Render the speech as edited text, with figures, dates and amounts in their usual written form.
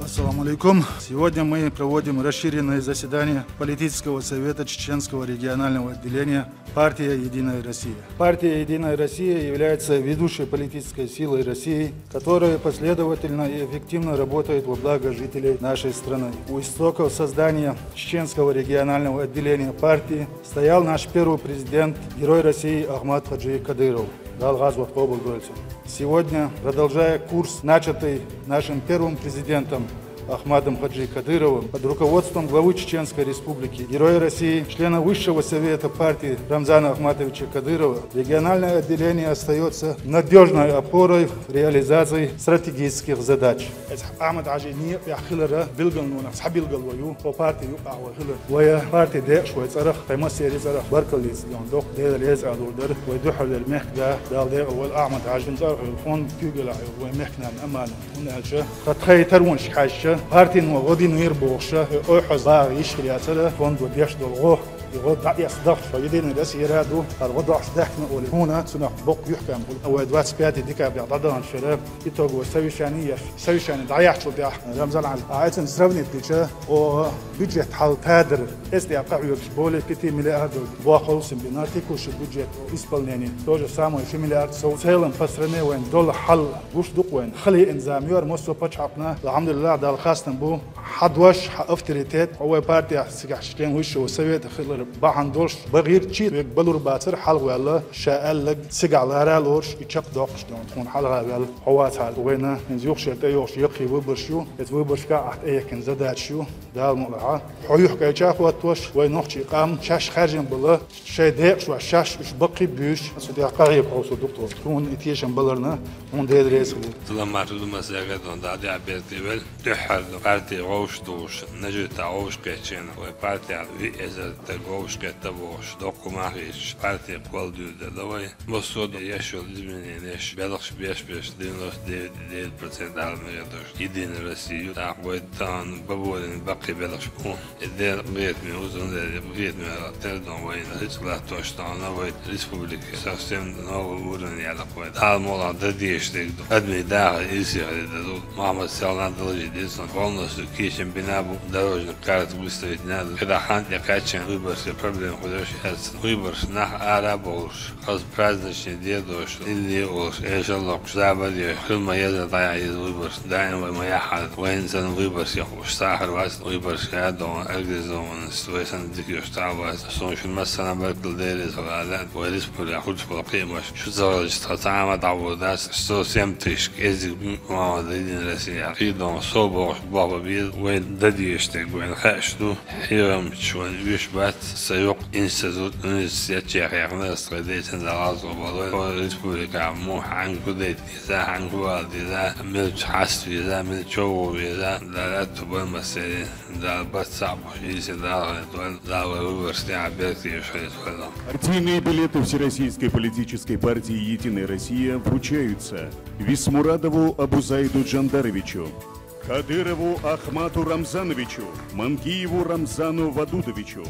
Ассаламу алейкум. Сегодня мы проводим расширенное заседание политического совета Чеченского регионального отделения партии «Единая Россия». Партия «Единая Россия» является ведущей политической силой России, которая последовательно и эффективно работает во благо жителей нашей страны. У истоков создания Чеченского регионального отделения партии стоял наш первый президент, герой России Ахмад Хаджи Кадыров. Сегодня, продолжая курс, начатый нашим первым президентом Ахмадом Хаджи Кадыровым, под руководством главы Чеченской Республики, героя России, члена Высшего Совета партии Рамзана Ахматовича Кадырова, региональное отделение остается надежной опорой в реализации стратегических задач. Партин وغادي نير بوخشة أو حزب يشكل يعتله فند وديش دلغه يغاد بعد يصدق فيدين بس يرادو الوضع صدقنا أول هنا سنق بق يحكم أو أدوات سبياتي ديك بيعضدان الشباب يتوجو سوي شاني ضيعت شو ده رمزان على عايزين نسربني تيجا أو بيجت حال تادر إستيا قاعد بولي كتير مليار واقول سبناتي كوش بيجت إسبانيا توجو سامو شو مليار سو سيلم فسرنا وين دول حل وش دق وين خلي إنزام يور مصر بتشعبنا الحمد لله ده الخاصة بو حدوش أفتريتات هو بارتي سجاشتين وش وسويت خلر بعندوش بغير شيء بلور باتر حلق ولا شاء سجع لارالوش يشق داقش دون تكون حلقة ولا حوات على وينا نزيوخ شرط يوش يقي وبرشو يتوبرش كأحد كن زدات شو ده الموضوع حيوح كيشاف واتوش وينوخشي قام شاش خارجين بلا شيء داقش وشاش إيش بقي بيش سودي قريب أو دكتور تكون إتيشن بلرنا من ده درس لما تقول مسألة دون ده عبيرتي بل تحل بارتي غوش دوش نجت غوش كيتشين وبارتي في إذا تغوش كتبوش دوكو ماهيش بارتي قول دو دوي بصود يشو لزمنينش بلغش بيش دينوس ديد برسنت على ميردوش يدين الرسيو تاقوي تان بابولين بقي بلغش بو الدير بغيت ميوزن بغيت ميردون وين رسالة توشتان وين ريسبوبليك ساستم نو ورن يعلق وين هذا موضوع دديش تقدو أدمي داخل يسير دادو محمد سالان دلجي ديسن полностью кичем бинабу дорожную карту выставить надо. Когда хан я качем выборы проблем художественных выбор на арабуш, раз праздничный дедуш или уж эжалок забади хилма езда тая из выбор даем моя хат военсан выбор я уж сахар вас выбор шадон агризон стойсан дикий штабас соншин масана бакл дерез валад валис поля худ полакимаш شو زوج تعامل تعودات 170 ازي ما دين راسي قيدون صوب بابا بيد وين ددي يشتاق وين خاشدو حيرم شوان بيشبات سيوق انستيتوت انستيتشيخ يقنا استغديت انزلاز وبالوين وريسبوليكا موح عن كوديت إذا عن كواد إذا ملت حست إذا ملت شو إذا لا تبون مسألة لا بس صعب يصير لا ويورستي عبيرتي يشهد هذا. Партийные билеты Всероссийской политической партии «Единая Россия» вручаются Висмурадову Абузайду Джандаровичу, Кадырову Ахмату Рамзановичу, Мангиеву Рамзану Вадудовичу,